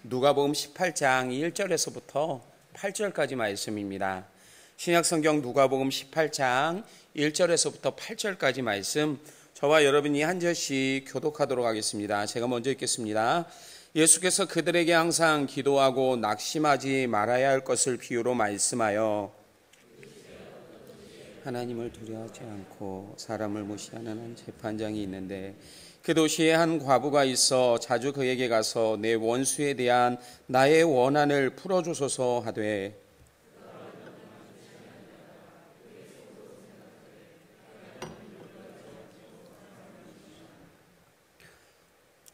누가복음 18장 1절에서부터 8절까지 말씀입니다. 신약성경 누가복음 18장 1절에서부터 8절까지 말씀, 저와 여러분이 한 절씩 교독하도록 하겠습니다. 제가 먼저 읽겠습니다. 예수께서 그들에게 항상 기도하고 낙심하지 말아야 할 것을 비유로 말씀하여 하나님을 두려워하지 않고 사람을 무시하는 한 재판장이 있는데, 그 도시에 한 과부가 있어 자주 그에게 가서 내 원수에 대한 나의 원한을 풀어주소서 하되,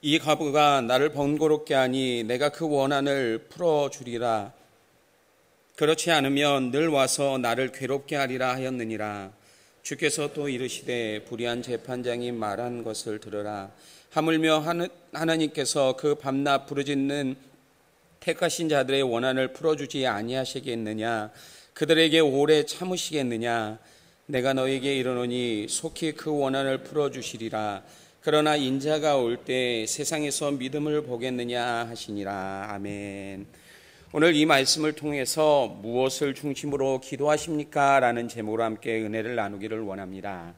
이 과부가 나를 번거롭게 하니 내가 그 원한을 풀어주리라. 그렇지 않으면 늘 와서 나를 괴롭게 하리라 하였느니라. 주께서 또 이르시되 불의한 재판장이 말한 것을 들으라. 하물며 하나님께서 그 밤낮 부르짖는 택하신 자들의 원한을 풀어주지 아니하시겠느냐? 그들에게 오래 참으시겠느냐? 내가 너에게 이르노니 속히 그 원한을 풀어주시리라. 그러나 인자가 올 때 세상에서 믿음을 보겠느냐 하시니라. 아멘. 오늘 이 말씀을 통해서 무엇을 중심으로 기도하십니까? 라는 제목으로 함께 은혜를 나누기를 원합니다.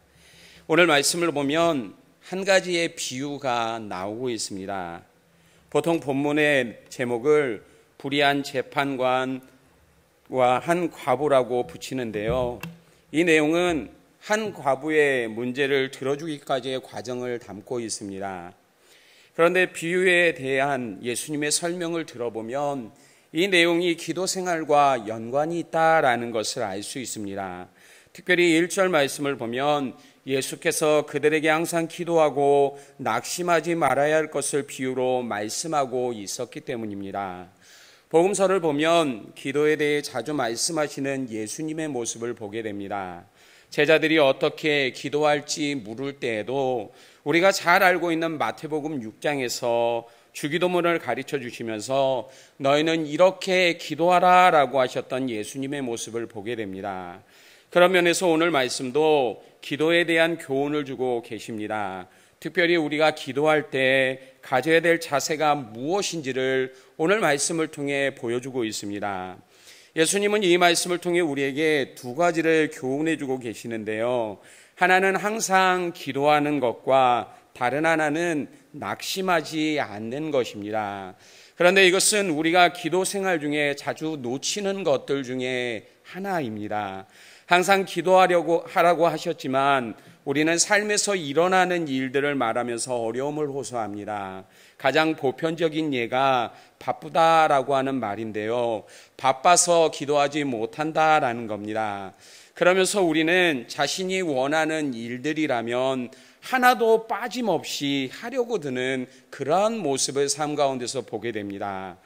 오늘 말씀을 보면 한 가지의 비유가 나오고 있습니다. 보통 본문의 제목을 불의한 재판관과 한 과부라고 붙이는데요. 이 내용은 한 과부의 문제를 들어주기까지의 과정을 담고 있습니다. 그런데 비유에 대한 예수님의 설명을 들어보면 이 내용이 기도 생활과 연관이 있다라는 것을 알 수 있습니다. 특별히 1절 말씀을 보면 예수께서 그들에게 항상 기도하고 낙심하지 말아야 할 것을 비유로 말씀하고 있었기 때문입니다. 복음서를 보면 기도에 대해 자주 말씀하시는 예수님의 모습을 보게 됩니다. 제자들이 어떻게 기도할지 물을 때에도 우리가 잘 알고 있는 마태복음 6장에서 주기도문을 가르쳐 주시면서 너희는 이렇게 기도하라 라고 하셨던 예수님의 모습을 보게 됩니다. 그런 면에서 오늘 말씀도 기도에 대한 교훈을 주고 계십니다. 특별히 우리가 기도할 때 가져야 될 자세가 무엇인지를 오늘 말씀을 통해 보여주고 있습니다. 예수님은 이 말씀을 통해 우리에게 두 가지를 교훈해 주고 계시는데요. 하나는 항상 기도하는 것과 다른 하나는 낙심하지 않는 것입니다. 그런데 이것은 우리가 기도 생활 중에 자주 놓치는 것들 중에 하나입니다. 항상 기도하라고 하셨지만 우리는 삶에서 일어나는 일들을 말하면서 어려움을 호소합니다. 가장 보편적인 예가 바쁘다라고 하는 말인데요. 바빠서 기도하지 못한다라는 겁니다. 그러면서 우리는 자신이 원하는 일들이라면 하나도 빠짐없이 하려고 드는 그러한 모습을 삶 가운데서 보게 됩니다.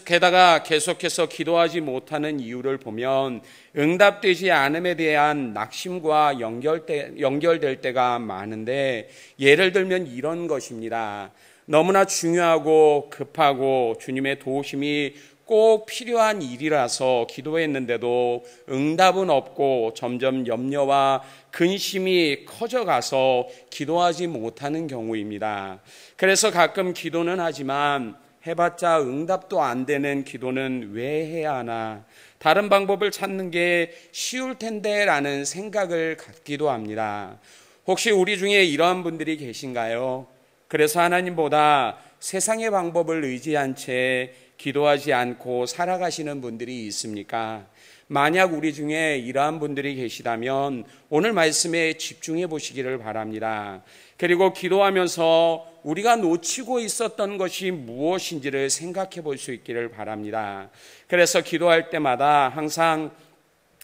게다가 계속해서 기도하지 못하는 이유를 보면 응답되지 않음에 대한 낙심과 연결될 때가 많은데, 예를 들면 이런 것입니다. 너무나 중요하고 급하고 주님의 도우심이 꼭 필요한 일이라서 기도했는데도 응답은 없고 점점 염려와 근심이 커져가서 기도하지 못하는 경우입니다. 그래서 가끔 기도는 하지만 해봤자 응답도 안 되는 기도는 왜 해야 하나? 다른 방법을 찾는 게 쉬울 텐데 라는 생각을 갖기도 합니다. 혹시 우리 중에 이러한 분들이 계신가요? 그래서 하나님보다 세상의 방법을 의지한 채 기도하지 않고 살아가시는 분들이 있습니까? 만약 우리 중에 이러한 분들이 계시다면 오늘 말씀에 집중해 보시기를 바랍니다. 그리고 기도하면서 우리가 놓치고 있었던 것이 무엇인지를 생각해 볼 수 있기를 바랍니다. 그래서 기도할 때마다 항상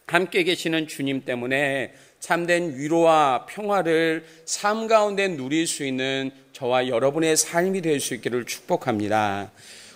함께 계시는 주님 때문에 참된 위로와 평화를 삶 가운데 누릴 수 있는 저와 여러분의 삶이 될 수 있기를 축복합니다.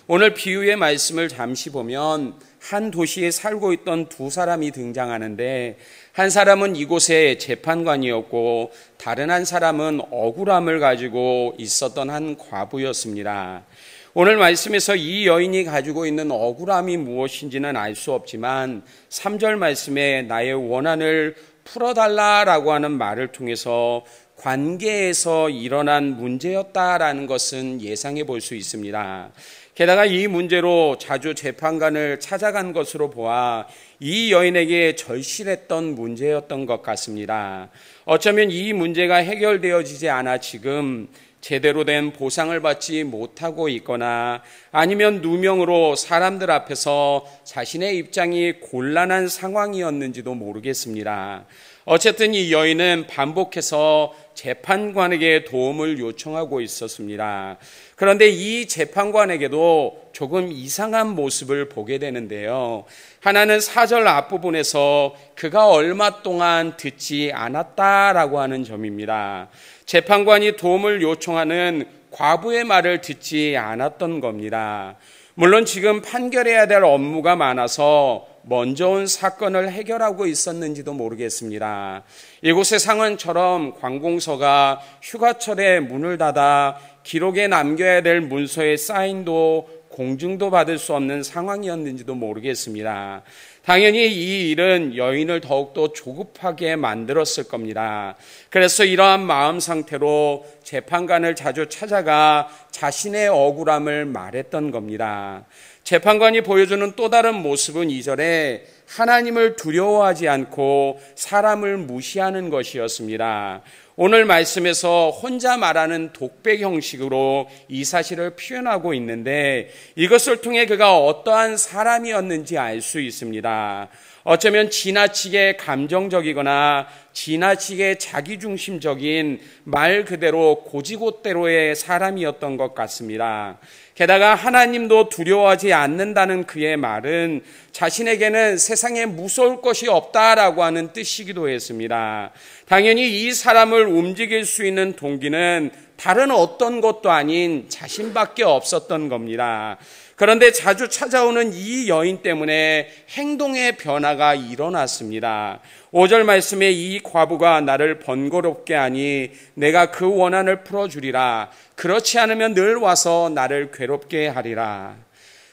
오늘 비유의 말씀을 잠시 보면 한 도시에 살고 있던 두 사람이 등장하는데, 한 사람은 이곳의 재판관이었고 다른 한 사람은 억울함을 가지고 있었던 한 과부였습니다. 오늘 말씀에서 이 여인이 가지고 있는 억울함이 무엇인지는 알 수 없지만 3절 말씀에 나의 원한을 풀어달라라고 하는 말을 통해서 관계에서 일어난 문제였다라는 것은 예상해 볼 수 있습니다. 게다가 이 문제로 자주 재판관을 찾아간 것으로 보아 이 여인에게 절실했던 문제였던 것 같습니다. 어쩌면 이 문제가 해결되어지지 않아 지금 제대로 된 보상을 받지 못하고 있거나 아니면 누명으로 사람들 앞에서 자신의 입장이 곤란한 상황이었는지도 모르겠습니다. 어쨌든 이 여인은 반복해서 재판관에게 도움을 요청하고 있었습니다. 그런데 이 재판관에게도 조금 이상한 모습을 보게 되는데요. 하나는 4절 앞부분에서 그가 얼마 동안 듣지 않았다라고 하는 점입니다. 재판관이 도움을 요청하는 과부의 말을 듣지 않았던 겁니다. 물론 지금 판결해야 될 업무가 많아서 먼저 온 사건을 해결하고 있었는지도 모르겠습니다. 이곳의 상황처럼 관공서가 휴가철에 문을 닫아 기록에 남겨야 될 문서의 사인도 공증도 받을 수 없는 상황이었는지도 모르겠습니다. 당연히 이 일은 여인을 더욱더 조급하게 만들었을 겁니다. 그래서 이러한 마음 상태로 재판관을 자주 찾아가 자신의 억울함을 말했던 겁니다. 재판관이 보여주는 또 다른 모습은 2절에 하나님을 두려워하지 않고 사람을 무시하는 것이었습니다. 오늘 말씀에서 혼자 말하는 독백 형식으로 이 사실을 표현하고 있는데 이것을 통해 그가 어떠한 사람이었는지 알 수 있습니다. 어쩌면 지나치게 감정적이거나 지나치게 자기중심적인 말 그대로 고지고대로의 사람이었던 것 같습니다. 게다가 하나님도 두려워하지 않는다는 그의 말은 자신에게는 세상에 무서울 것이 없다라고 하는 뜻이기도 했습니다. 당연히 이 사람을 움직일 수 있는 동기는 다른 어떤 것도 아닌 자신밖에 없었던 겁니다. 그런데 자주 찾아오는 이 여인 때문에 행동의 변화가 일어났습니다. 5절 말씀에 이 과부가 나를 번거롭게 하니 내가 그 원한을 풀어주리라. 그렇지 않으면 늘 와서 나를 괴롭게 하리라.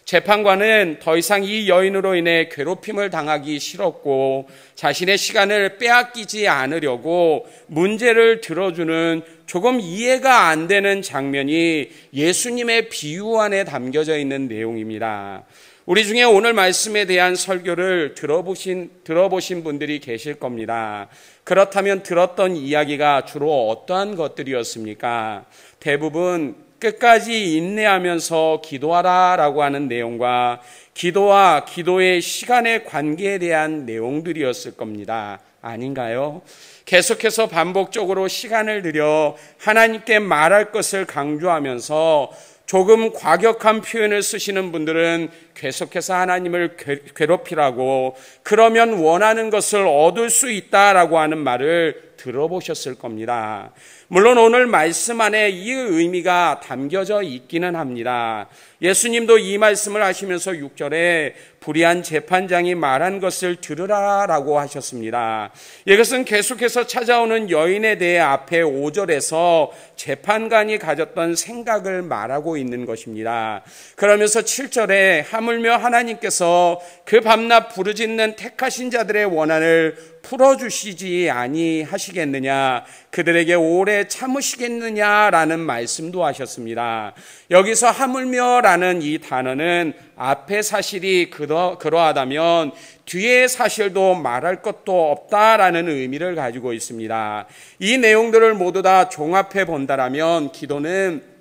재판관은 더 이상 이 여인으로 인해 괴롭힘을 당하기 싫었고 자신의 시간을 빼앗기지 않으려고 문제를 들어주는 조금 이해가 안 되는 장면이 예수님의 비유 안에 담겨져 있는 내용입니다. 우리 중에 오늘 말씀에 대한 설교를 들어보신 분들이 계실 겁니다. 그렇다면 들었던 이야기가 주로 어떠한 것들이었습니까? 대부분 끝까지 인내하면서 기도하라라고 하는 내용과 기도와 기도의 시간의 관계에 대한 내용들이었을 겁니다. 아닌가요? 계속해서 반복적으로 시간을 들여 하나님께 말할 것을 강조하면서 조금 과격한 표현을 쓰시는 분들은 계속해서 하나님을 괴롭히라고 그러면 원하는 것을 얻을 수 있다라고 하는 말을 들어보셨을 겁니다. 물론 오늘 말씀 안에 이 의미가 담겨져 있기는 합니다. 예수님도 이 말씀을 하시면서 6절에 불의한 재판장이 말한 것을 들으라라고 하셨습니다. 이것은 계속해서 찾아오는 여인에 대해 앞에 5절에서 재판관이 가졌던 생각을 말하고 있는 것입니다. 그러면서 7절에 하물며 하나님께서 그 밤낮 부르짖는 택하신 자들의 원한을 풀어주시지 아니하시겠느냐, 그들에게 오래 참으시겠느냐라는 말씀도 하셨습니다. 여기서 하물며라는 이 단어는 앞의 사실이 그러하다면 뒤의 사실도 말할 것도 없다라는 의미를 가지고 있습니다. 이 내용들을 모두 다 종합해 본다라면 기도는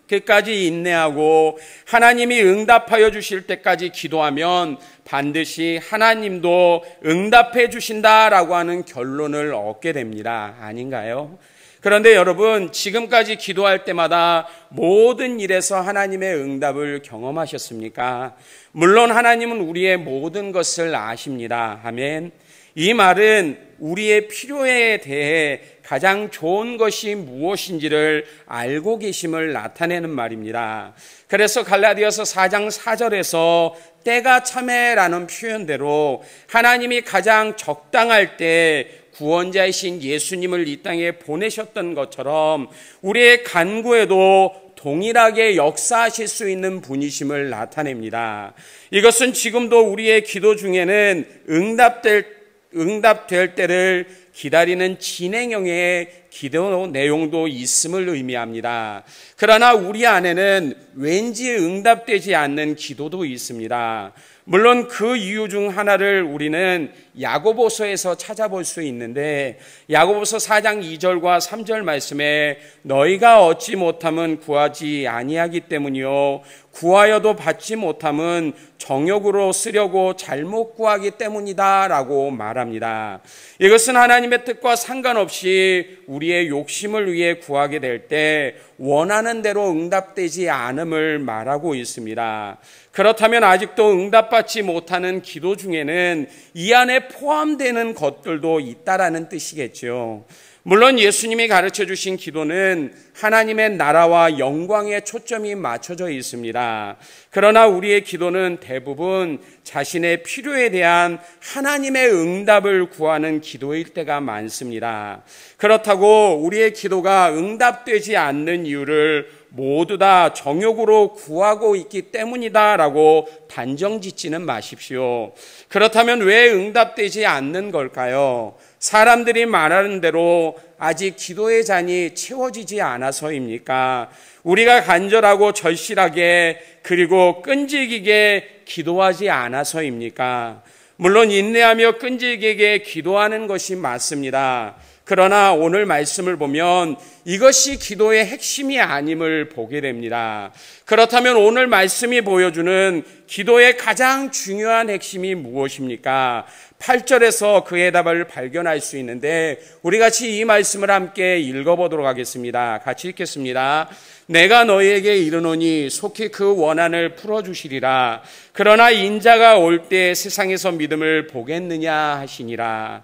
끝까지 인내하고 하나님이 응답하여 주실 때까지 기도하면 반드시 하나님도 응답해 주신다라고 하는 결론을 얻게 됩니다. 아닌가요? 그런데 여러분, 지금까지 기도할 때마다 모든 일에서 하나님의 응답을 경험하셨습니까? 물론 하나님은 우리의 모든 것을 아십니다. 아멘. 이 말은 우리의 필요에 대해 가장 좋은 것이 무엇인지를 알고 계심을 나타내는 말입니다. 그래서 갈라디아서 4장 4절에서 때가 참에라는 표현대로 하나님이 가장 적당할 때 구원자이신 예수님을 이 땅에 보내셨던 것처럼 우리의 간구에도 동일하게 역사하실 수 있는 분이심을 나타냅니다. 이것은 지금도 우리의 기도 중에는 응답될 때를 기다리는 진행형의 기도 내용도 있음을 의미합니다. 그러나 우리 안에는 왠지 응답되지 않는 기도도 있습니다. 물론 그 이유 중 하나를 우리는 야고보서에서 찾아볼 수 있는데, 야고보서 4장 2절과 3절 말씀에 너희가 얻지 못함은 구하지 아니하기 때문이요 구하여도 받지 못함은 정욕으로 쓰려고 잘못 구하기 때문이다 라고 말합니다. 이것은 하나님의 뜻과 상관없이 우리의 욕심을 위해 구하게 될 때 원하는 대로 응답되지 않음을 말하고 있습니다. 그렇다면 아직도 응답받지 못하는 기도 중에는 이 안에 포함되는 것들도 있다라는 뜻이겠죠. 물론 예수님이 가르쳐 주신 기도는 하나님의 나라와 영광에 초점이 맞춰져 있습니다. 그러나 우리의 기도는 대부분 자신의 필요에 대한 하나님의 응답을 구하는 기도일 때가 많습니다. 그렇다고 우리의 기도가 응답되지 않는 이유를 모두 다 정욕으로 구하고 있기 때문이다라고 단정 짓지는 마십시오. 그렇다면 왜 응답되지 않는 걸까요? 사람들이 말하는 대로 아직 기도의 잔이 채워지지 않아서입니까? 우리가 간절하고 절실하게 그리고 끈질기게 기도하지 않아서입니까? 물론 인내하며 끈질기게 기도하는 것이 맞습니다. 그러나 오늘 말씀을 보면 이것이 기도의 핵심이 아님을 보게 됩니다. 그렇다면 오늘 말씀이 보여주는 기도의 가장 중요한 핵심이 무엇입니까? 8절에서 그의 답을 발견할 수 있는데 우리 같이 이 말씀을 함께 읽어보도록 하겠습니다. 같이 읽겠습니다. 내가 너희에게 이르노니 속히 그 원한을 풀어주시리라. 그러나 인자가 올 때 세상에서 믿음을 보겠느냐 하시니라.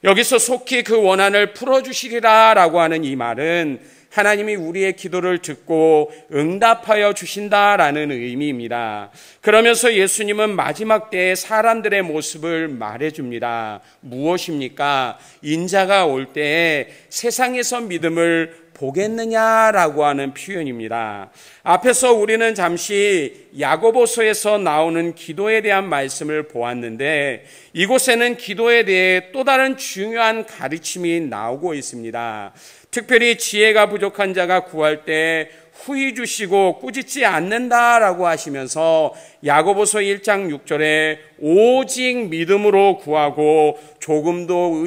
여기서 속히 그 원한을 풀어주시리라 라고 하는 이 말은 하나님이 우리의 기도를 듣고 응답하여 주신다라는 의미입니다. 그러면서 예수님은 마지막 때에 사람들의 모습을 말해줍니다. 무엇입니까? 인자가 올 때에 세상에서 믿음을 보겠느냐라고 하는 표현입니다. 앞에서 우리는 잠시 야고보서에서 나오는 기도에 대한 말씀을 보았는데 이곳에는 기도에 대해 또 다른 중요한 가르침이 나오고 있습니다. 특별히 지혜가 부족한 자가 구할 때 후히 주시고 꾸짖지 않는다라고 하시면서 야고보서 1장 6절에 오직 믿음으로 구하고 조금도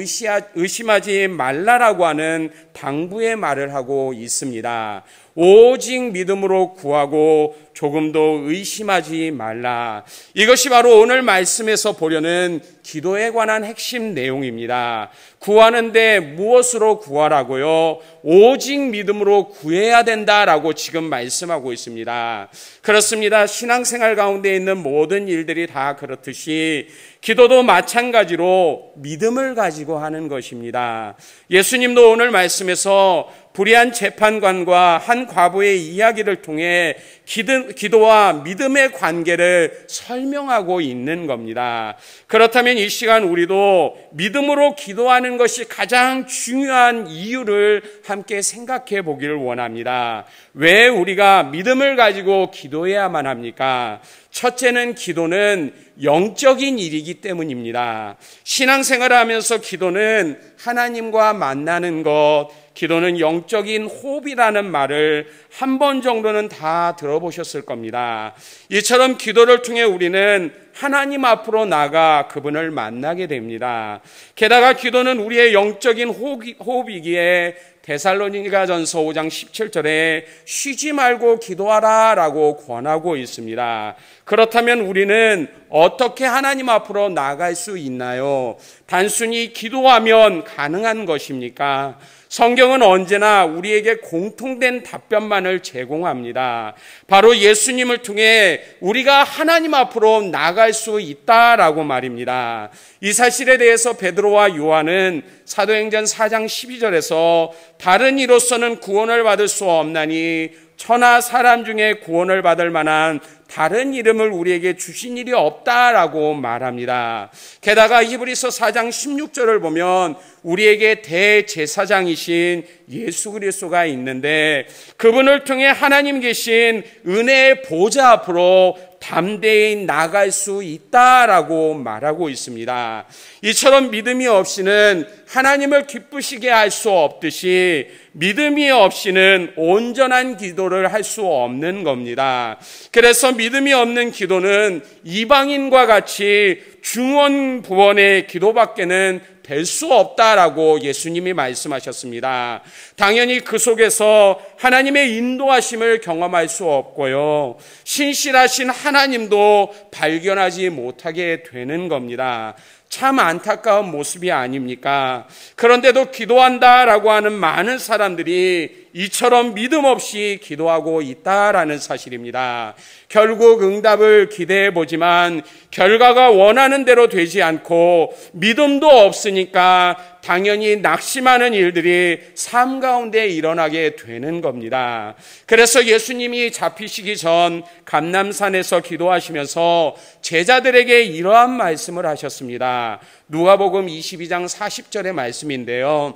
의심하지 말라라고 하는 당부의 말을 하고 있습니다. 오직 믿음으로 구하고 조금도 의심하지 말라. 이것이 바로 오늘 말씀에서 보려는 기도에 관한 핵심 내용입니다. 구하는데 무엇으로 구하라고요? 오직 믿음으로 구해야 된다라고 지금 말씀하고 있습니다. 그렇습니다. 신앙생활 가운데 있는 모든 일들이 다 그렇듯이 기도도 마찬가지로 믿음을 가지고 하는 것입니다. 예수님도 오늘 말씀에서 불의한 재판관과 한 과부의 이야기를 통해 기도와 믿음의 관계를 설명하고 있는 겁니다. 그렇다면 이 시간 우리도 믿음으로 기도하는 것이 가장 중요한 이유를 함께 생각해 보기를 원합니다. 왜 우리가 믿음을 가지고 기도해야만 합니까? 첫째는 기도는 영적인 일이기 때문입니다. 신앙생활을 하면서 기도는 하나님과 만나는 것, 기도는 영적인 호흡이라는 말을 한 번 정도는 다 들어보셨을 겁니다. 이처럼 기도를 통해 우리는 하나님 앞으로 나가 그분을 만나게 됩니다. 게다가 기도는 우리의 영적인 호흡이기에 데살로니가전서 5장 17절에 쉬지 말고 기도하라 라고 권하고 있습니다. 그렇다면 우리는 어떻게 하나님 앞으로 나아갈 수 있나요? 단순히 기도하면 가능한 것입니까? 성경은 언제나 우리에게 공통된 답변만을 제공합니다. 바로 예수님을 통해 우리가 하나님 앞으로 나아갈 수 있다라고 말입니다. 이 사실에 대해서 베드로와 요한은 사도행전 4장 12절에서 다른 이로서는 구원을 받을 수 없나니 천하 사람 중에 구원을 받을 만한 다른 이름을 우리에게 주신 일이 없다라고 말합니다. 게다가 히브리서 4장 16절을 보면 우리에게 대제사장이신 예수 그리스도가 있는데 그분을 통해 하나님 계신 은혜의 보좌 앞으로 담대히 나갈 수 있다라고 말하고 있습니다. 이처럼 믿음이 없이는 하나님을 기쁘시게 할 수 없듯이 믿음이 없이는 온전한 기도를 할 수 없는 겁니다. 그래서 믿음이 없는 기도는 이방인과 같이 중언부언의 기도밖에는 될 수 없다라고 예수님이 말씀하셨습니다. 당연히 그 속에서 하나님의 인도하심을 경험할 수 없고요, 신실하신 하나님도 발견하지 못하게 되는 겁니다. 참 안타까운 모습이 아닙니까? 그런데도 기도한다라고 하는 많은 사람들이 이처럼 믿음 없이 기도하고 있다라는 사실입니다. 결국 응답을 기대해 보지만 결과가 원하는 대로 되지 않고 믿음도 없으니까 당연히 낙심하는 일들이 삶 가운데 일어나게 되는 겁니다. 그래서 예수님이 잡히시기 전 감람산에서 기도하시면서 제자들에게 이러한 말씀을 하셨습니다. 누가복음 22장 40절의 말씀인데요.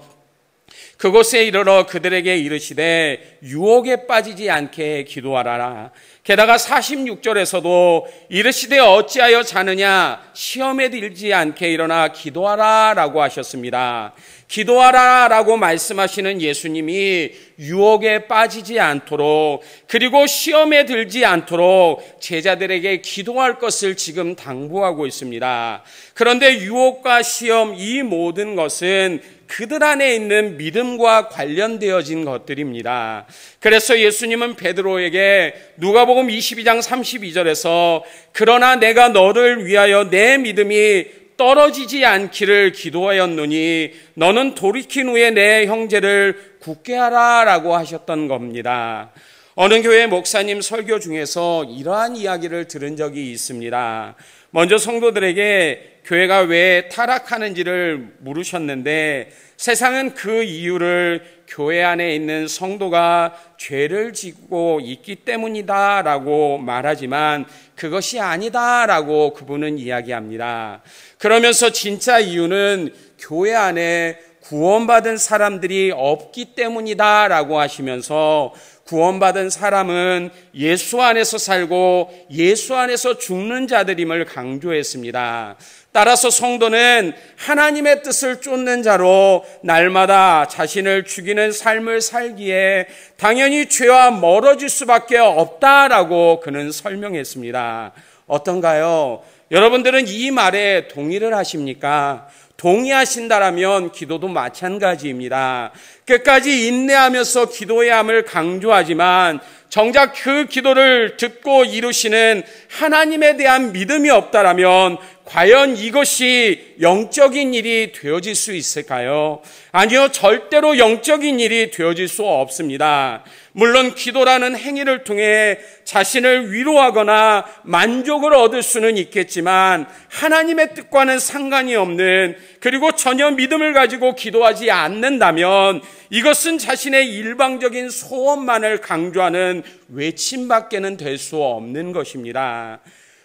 그곳에 이르러 그들에게 이르시되 유혹에 빠지지 않게 기도하라. 게다가 46절에서도 이르시되 어찌하여 자느냐, 시험에 들지 않게 일어나 기도하라 라고 하셨습니다. 기도하라 라고 말씀하시는 예수님이 유혹에 빠지지 않도록, 그리고 시험에 들지 않도록 제자들에게 기도할 것을 지금 당부하고 있습니다. 그런데 유혹과 시험, 이 모든 것은 그들 안에 있는 믿음과 관련되어진 것들입니다. 그래서 예수님은 베드로에게 누가복음 22장 32절에서 그러나 내가 너를 위하여 내 믿음이 떨어지지 않기를 기도하였노니 너는 돌이킨 후에 내 형제를 굳게 하라 라고 하셨던 겁니다. 어느 교회 목사님 설교 중에서 이러한 이야기를 들은 적이 있습니다. 먼저 성도들에게 교회가 왜 타락하는지를 물으셨는데 세상은 그 이유를 교회 안에 있는 성도가 죄를 지고 있기 때문이다 라고 말하지만 그것이 아니다 라고 그분은 이야기합니다. 그러면서 진짜 이유는 교회 안에 구원받은 사람들이 없기 때문이다 라고 하시면서 구원받은 사람은 예수 안에서 살고 예수 안에서 죽는 자들임을 강조했습니다. 따라서 성도는 하나님의 뜻을 쫓는 자로 날마다 자신을 죽이는 삶을 살기에 당연히 죄와 멀어질 수밖에 없다라고 그는 설명했습니다. 어떤가요? 여러분들은 이 말에 동의를 하십니까? 동의하신다라면 기도도 마찬가지입니다. 끝까지 인내하면서 기도해야 함을 강조하지만 정작 그 기도를 듣고 이루시는 하나님에 대한 믿음이 없다라면 과연 이것이 영적인 일이 되어질 수 있을까요? 아니요, 절대로 영적인 일이 되어질 수 없습니다. 물론 기도라는 행위를 통해 자신을 위로하거나 만족을 얻을 수는 있겠지만 하나님의 뜻과는 상관이 없는, 그리고 전혀 믿음을 가지고 기도하지 않는다면 이것은 자신의 일방적인 소원만을 강조하는 외침밖에는 될 수 없는 것입니다.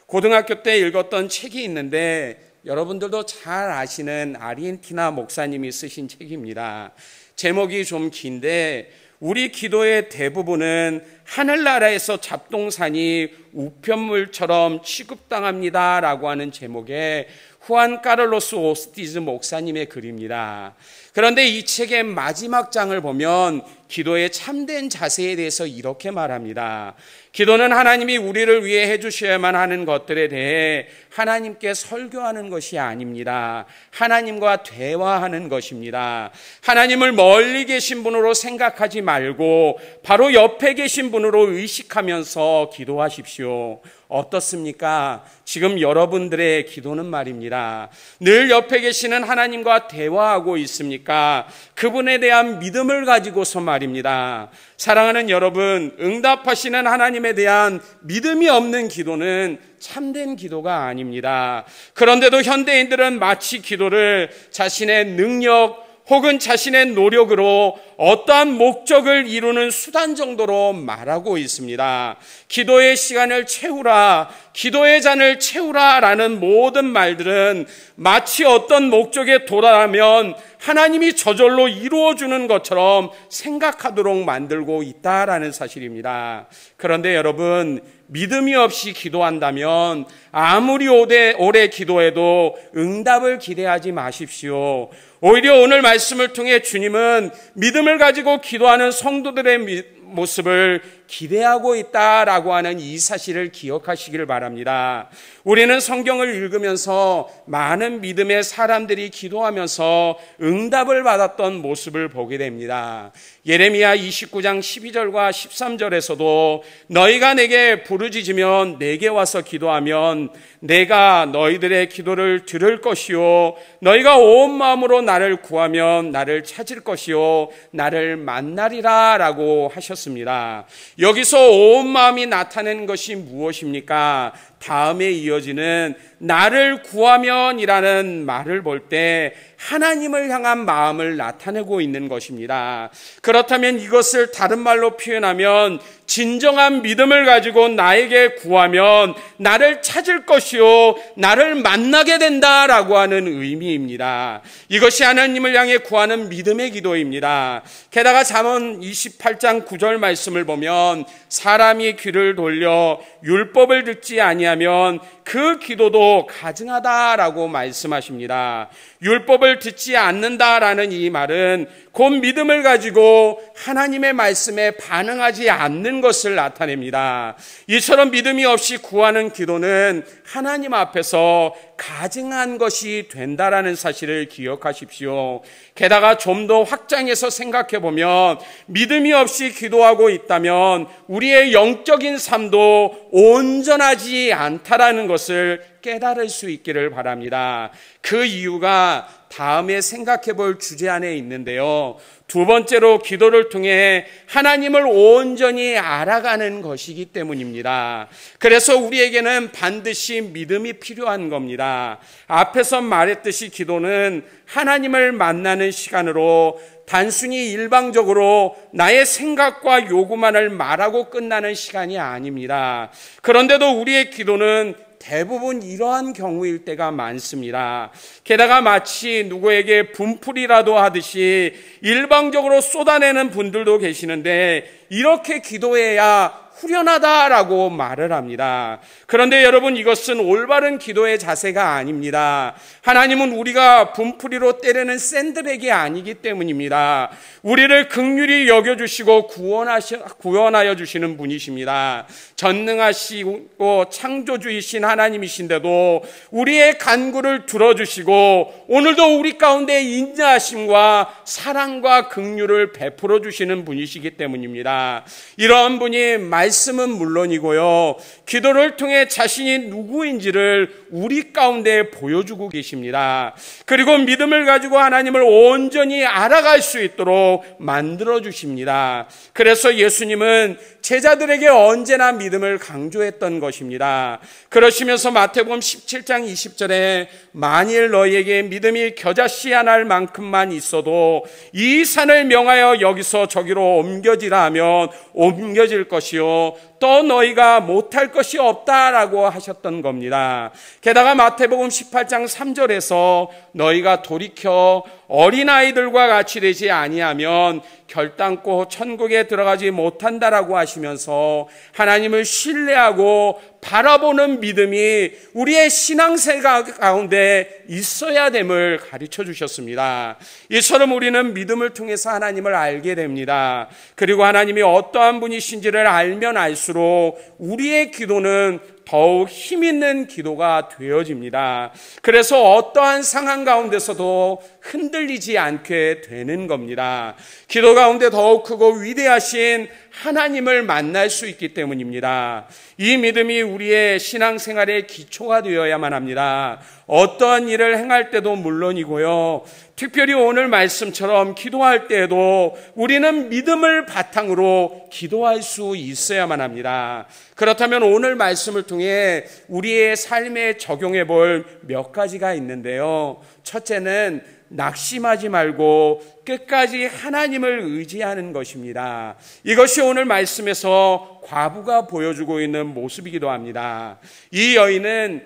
고등학교 때 읽었던 책이 있는데 여러분들도 잘 아시는 아르헨티나 목사님이 쓰신 책입니다. 제목이 좀 긴데 우리 기도의 대부분은 하늘나라에서 잡동사니 우편물처럼 취급당합니다 라고 하는 제목의 후안 카를로스 오스티즈 목사님의 글입니다. 그런데 이 책의 마지막 장을 보면 기도의 참된 자세에 대해서 이렇게 말합니다. 기도는 하나님이 우리를 위해 해주셔야만 하는 것들에 대해 하나님께 설교하는 것이 아닙니다. 하나님과 대화하는 것입니다. 하나님을 멀리 계신 분으로 생각하지 말고 바로 옆에 계신 분으로 의식하면서 기도하십시오. 어떻습니까? 지금 여러분들의 기도는 말입니다. 늘 옆에 계시는 하나님과 대화하고 있습니까? 그분에 대한 믿음을 가지고서 말입니다. 사랑하는 여러분, 응답하시는 하나님에 대한 믿음이 없는 기도는 참된 기도가 아닙니다. 그런데도 현대인들은 마치 기도를 자신의 능력 혹은 자신의 노력으로 어떠한 목적을 이루는 수단 정도로 말하고 있습니다. 기도의 시간을 채우라, 기도의 잔을 채우라 라는 모든 말들은 마치 어떤 목적에 도달하면 하나님이 저절로 이루어주는 것처럼 생각하도록 만들고 있다라는 사실입니다. 그런데 여러분, 믿음이 없이 기도한다면 아무리 오래 기도해도 응답을 기대하지 마십시오. 오히려 오늘 말씀을 통해 주님은 믿음을 가지고 기도하는 성도들의 모습을 기대하고 있다라고 하는 이 사실을 기억하시길 바랍니다. 우리는 성경을 읽으면서 많은 믿음의 사람들이 기도하면서 응답을 받았던 모습을 보게 됩니다. 예레미야 29장 12절과 13절에서도 너희가 내게 부르짖으면 내게 와서 기도하면 내가 너희들의 기도를 들을 것이요 너희가 온 마음으로 나를 구하면 나를 찾을 것이요 나를 만나리라 라고 하셨습니다. 여기서 온 마음이 나타낸 것이 무엇입니까? 다음에 이어지는 나를 구하면이라는 말을 볼 때 하나님을 향한 마음을 나타내고 있는 것입니다. 그렇다면 이것을 다른 말로 표현하면 진정한 믿음을 가지고 나에게 구하면 나를 찾을 것이요 나를 만나게 된다라고 하는 의미입니다. 이것이 하나님을 향해 구하는 믿음의 기도입니다. 게다가 잠언 28장 9절 말씀을 보면 사람이 귀를 돌려 율법을 듣지 아니하면 그 기도도 가증하다라고 말씀하십니다. 율법을 듣지 않는다라는 이 말은 곧 믿음을 가지고 하나님의 말씀에 반응하지 않는 것을 나타냅니다. 이처럼 믿음이 없이 구하는 기도는 하나님 앞에서 가증한 것이 된다라는 사실을 기억하십시오. 게다가 좀 더 확장해서 생각해 보면 믿음이 없이 기도하고 있다면 우리의 영적인 삶도 온전하지 않다라는 것을 깨달을 수 있기를 바랍니다. 그 이유가 다음에 생각해 볼 주제 안에 있는데요. 두 번째로 기도를 통해 하나님을 온전히 알아가는 것이기 때문입니다. 그래서 우리에게는 반드시 믿음이 필요한 겁니다. 앞에서 말했듯이 기도는 하나님을 만나는 시간으로 단순히 일방적으로 나의 생각과 요구만을 말하고 끝나는 시간이 아닙니다. 그런데도 우리의 기도는 대부분 이러한 경우일 때가 많습니다. 게다가 마치 누구에게 분풀이라도 하듯이 일방적으로 쏟아내는 분들도 계시는데 이렇게 기도해야 후련하다라고 말을 합니다. 그런데 여러분, 이것은 올바른 기도의 자세가 아닙니다. 하나님은 우리가 분풀이로 때리는 샌드백이 아니기 때문입니다. 우리를 긍휼히 여겨주시고 구원하여 주시는 분이십니다. 전능하시고 창조주이신 하나님이신데도 우리의 간구를 들어주시고 오늘도 우리 가운데 인자하심과 사랑과 긍휼을 베풀어 주시는 분이시기 때문입니다. 이러한 분이 말씀은 물론이고요, 기도를 통해 자신이 누구인지를 우리 가운데 보여주고 계십니다. 그리고 믿음을 가지고 하나님을 온전히 알아갈 수 있도록 만들어 주십니다. 그래서 예수님은 제자들에게 언제나 믿음을 강조했던 것입니다. 그러시면서 마태복음 17장 20절에 만일 너희에게 믿음이 겨자씨 하나일 만큼만 있어도 이 산을 명하여 여기서 저기로 옮겨지라 하면 옮겨질 것이요 또 너희가 못할 것이 없다라고 하셨던 겁니다. 게다가 마태복음 18장 3절에서 너희가 돌이켜 어린아이들과 같이 되지 아니하면 결단코 천국에 들어가지 못한다라고 하시면서 하나님을 신뢰하고 바라보는 믿음이 우리의 신앙생활 가운데 있어야 됨을 가르쳐 주셨습니다. 이처럼 우리는 믿음을 통해서 하나님을 알게 됩니다. 그리고 하나님이 어떠한 분이신지를 알면 알수록 우리의 기도는 더욱 힘있는 기도가 되어집니다. 그래서 어떠한 상황 가운데서도 흔들리지 않게 되는 겁니다. 기도 가운데 더욱 크고 위대하신 하나님을 만날 수 있기 때문입니다. 이 믿음이 우리의 신앙생활의 기초가 되어야만 합니다. 어떠한 일을 행할 때도 물론이고요, 특별히 오늘 말씀처럼 기도할 때에도 우리는 믿음을 바탕으로 기도할 수 있어야만 합니다. 그렇다면 오늘 말씀을 통해 우리의 삶에 적용해 볼 몇 가지가 있는데요. 첫째는 낙심하지 말고 끝까지 하나님을 의지하는 것입니다. 이것이 오늘 말씀에서 과부가 보여주고 있는 모습이기도 합니다. 이 여인은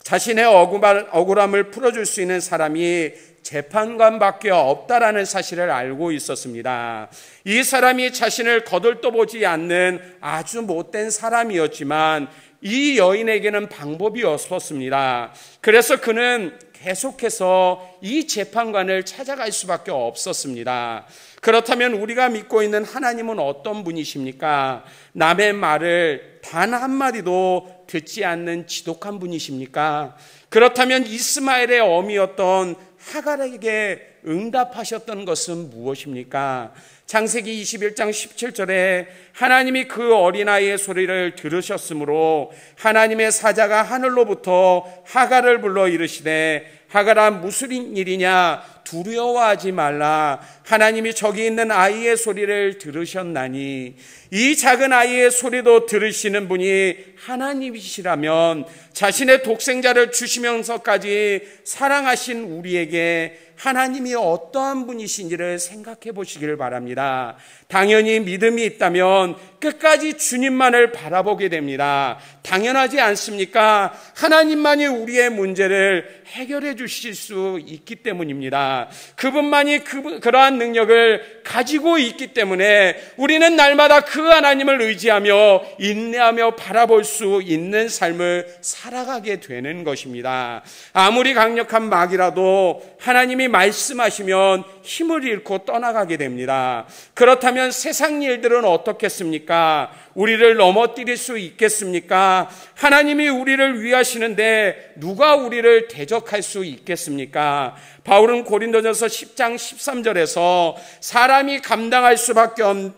자신의 억울함을 풀어줄 수 있는 사람이 재판관밖에 없다라는 사실을 알고 있었습니다. 이 사람이 자신을 거들떠보지 않는 아주 못된 사람이었지만 이 여인에게는 방법이 없었습니다. 그래서 그는 계속해서 이 재판관을 찾아갈 수밖에 없었습니다. 그렇다면 우리가 믿고 있는 하나님은 어떤 분이십니까? 남의 말을 단 한마디도 듣지 않는 지독한 분이십니까? 그렇다면 이스마엘의 어미였던 하갈에게 응답하셨던 것은 무엇입니까? 창세기 21장 17절에 하나님이 그 어린아이의 소리를 들으셨으므로 하나님의 사자가 하늘로부터 하갈을 불러 이르시되 하갈아 무슨 일이냐 두려워하지 말라 하나님이 저기 있는 아이의 소리를 들으셨나니 이 작은 아이의 소리도 들으시는 분이 하나님이시라면 자신의 독생자를 주시면서까지 사랑하신 우리에게 하나님이 어떠한 분이신지를 생각해 보시길 바랍니다. 당연히 믿음이 있다면 끝까지 주님만을 바라보게 됩니다. 당연하지 않습니까? 하나님만이 우리의 문제를 해결해 주실 수 있기 때문입니다. 그분만이 그러한 능력을 가지고 있기 때문에 우리는 날마다 그 하나님을 의지하며 인내하며 바라볼 수 있는 삶을 살아가게 되는 것입니다. 아무리 강력한 마귀라도 하나님이 말씀하시면 힘을 잃고 떠나가게 됩니다. 그렇다면 세상 일들은 어떻겠습니까? 우리를 넘어뜨릴 수 있겠습니까? 하나님이 우리를 위하시는데 누가 우리를 대적할 수 있겠습니까? 바울은 고린도전서 10장 13절에서 사람이 감당할 시험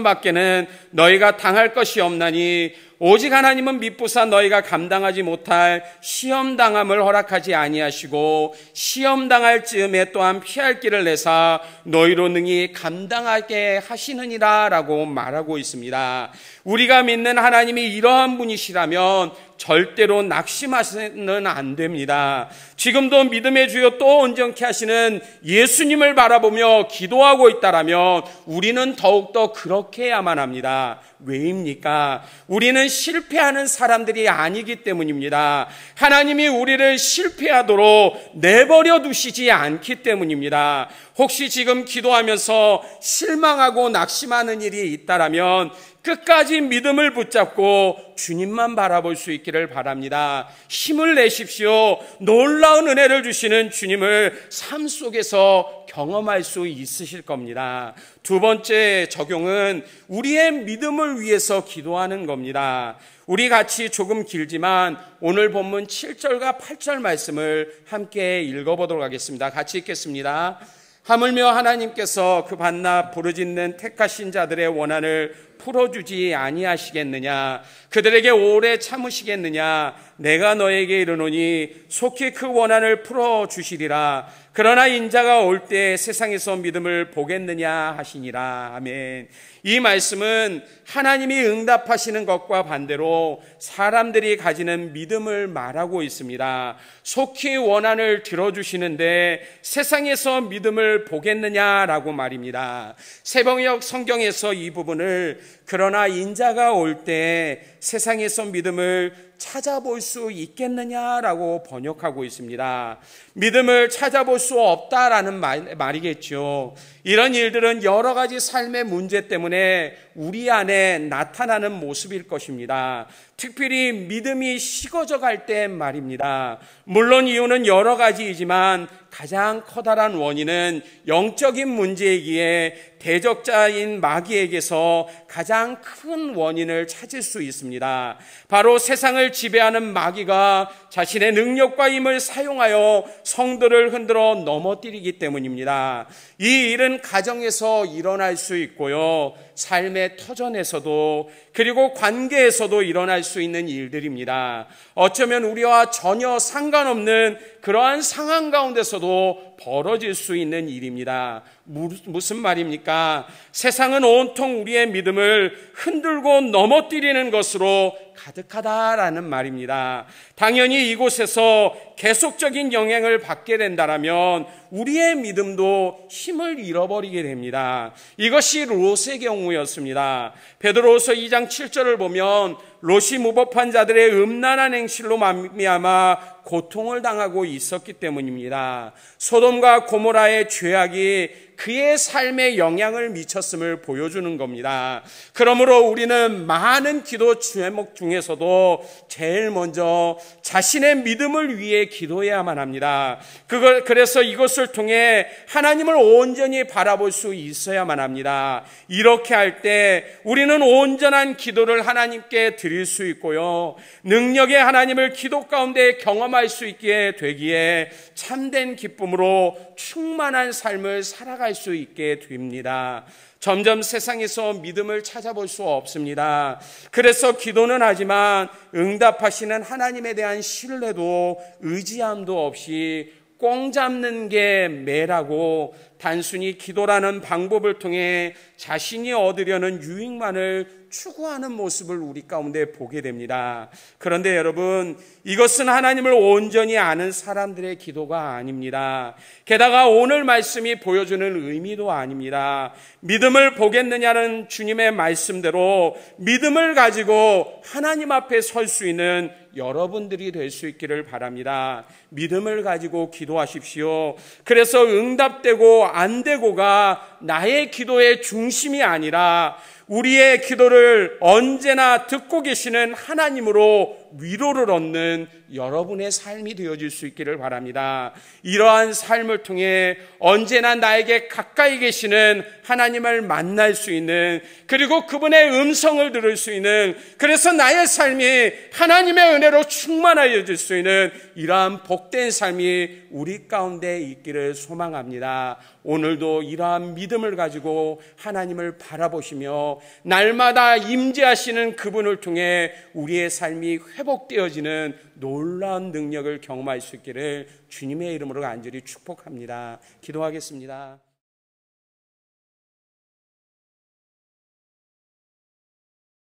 밖에는 너희가 당할 것이 없나니 오직 하나님은 미쁘사 너희가 감당하지 못할 시험당함을 허락하지 아니하시고 시험당할 즈음에 또한 피할 길을 내사 너희로 능히 감당하게 하시느니라 라고 말하고 있습니다. 우리가 믿는 하나님이 이러한 분이시라면 절대로 낙심하시는 안 됩니다. 지금도 믿음의 주여 또 온전케 하시는 예수님을 바라보며 기도하고 있다라면 우리는 더욱더 그렇게 해야만 합니다. 왜입니까? 우리는 실패하는 사람들이 아니기 때문입니다. 하나님이 우리를 실패하도록 내버려 두시지 않기 때문입니다. 혹시 지금 기도하면서 실망하고 낙심하는 일이 있다라면 끝까지 믿음을 붙잡고 주님만 바라볼 수 있기를 바랍니다. 힘을 내십시오. 놀라운 은혜를 주시는 주님을 삶 속에서 경험할 수 있으실 겁니다. 두 번째 적용은 우리의 믿음을 위해서 기도하는 겁니다. 우리 같이 조금 길지만 오늘 본문 7절과 8절 말씀을 함께 읽어보도록 하겠습니다. 같이 읽겠습니다. 하물며 하나님께서 그 반납 부르짖는 택하신 자들의 원한을 풀어주지 아니하시겠느냐? 그들에게 오래 참으시겠느냐? 내가 너에게 이르노니 속히 그 원한을 풀어주시리라. 그러나 인자가 올 때 세상에서 믿음을 보겠느냐 하시니라. 아멘. 이 말씀은 하나님이 응답하시는 것과 반대로 사람들이 가지는 믿음을 말하고 있습니다. 속히 원한을 들어주시는데 세상에서 믿음을 보겠느냐라고 말입니다. 새번역 성경에서 이 부분을 그러나 인자가 올 때 세상에서 믿음을 찾아볼 수 있겠느냐라고 번역하고 있습니다. 믿음을 찾아볼 수 없다라는 말이겠죠. 이런 일들은 여러 가지 삶의 문제 때문에 우리 안에 나타나는 모습일 것입니다. 특별히 믿음이 식어져 갈 때 말입니다. 물론 이유는 여러 가지이지만 가장 커다란 원인은 영적인 문제이기에 대적자인 마귀에게서 가장 큰 원인을 찾을 수 있습니다. 바로 세상을 지배하는 마귀가 자신의 능력과 힘을 사용하여 성도를 흔들어 넘어뜨리기 때문입니다. 이 일은 가정에서 일어날 수 있고요, 삶의 터전에서도 그리고 관계에서도 일어날 수 있는 일들입니다. 어쩌면 우리와 전혀 상관없는 그러한 상황 가운데서도 벌어질 수 있는 일입니다. 무슨 말입니까? 세상은 온통 우리의 믿음을 흔들고 넘어뜨리는 것으로 가득하다라는 말입니다. 당연히 이곳에서 계속적인 영향을 받게 된다면 우리의 믿음도 힘을 잃어버리게 됩니다. 이것이 롯의 경우였습니다. 베드로후서 2장 7절을 보면 롯이 무법한 자들의 음란한 행실로 말미암아 고통을 당하고 있었기 때문입니다. 소돔과 고모라의 죄악이 그의 삶에 영향을 미쳤음을 보여주는 겁니다. 그러므로 우리는 많은 기도 제목 중에서도 제일 먼저 자신의 믿음을 위해 기도해야만 합니다. 그래서 이것을 통해 하나님을 온전히 바라볼 수 있어야만 합니다. 이렇게 할 때 우리는 온전한 기도를 하나님께 드릴 수 있고요, 능력의 하나님을 기도 가운데 경험할 수 있게 되기에 참된 기쁨으로 충만한 삶을 살아갈 수 있게 됩니다. 점점 세상에서 믿음을 찾아볼 수 없습니다. 그래서 기도는 하지만 응답하시는 하나님에 대한 신뢰도 의지함도 없이 꽁 잡는 게 매라고 단순히 기도라는 방법을 통해 자신이 얻으려는 유익만을 추구하는 모습을 우리 가운데 보게 됩니다. 그런데 여러분, 이것은 하나님을 온전히 아는 사람들의 기도가 아닙니다. 게다가 오늘 말씀이 보여주는 의미도 아닙니다. 믿음을 보겠느냐는 주님의 말씀대로 믿음을 가지고 하나님 앞에 설 수 있는 여러분들이 될 수 있기를 바랍니다. 믿음을 가지고 기도하십시오. 그래서 응답되고 안 되고가 나의 기도의 중심이 아니라 우리의 기도를 언제나 듣고 계시는 하나님으로 위로를 얻는 여러분의 삶이 되어질 수 있기를 바랍니다. 이러한 삶을 통해 언제나 나에게 가까이 계시는 하나님을 만날 수 있는, 그리고 그분의 음성을 들을 수 있는, 그래서 나의 삶이 하나님의 은혜로 충만해질 수 있는 이러한 복된 삶이 우리 가운데 있기를 소망합니다. 오늘도 이러한 믿음을 가지고 하나님을 바라보시며 날마다 임재하시는 그분을 통해 우리의 삶이 회복되어지는 놀라운 능력을 경험할 수 있기를 주님의 이름으로 간절히 축복합니다. 기도하겠습니다.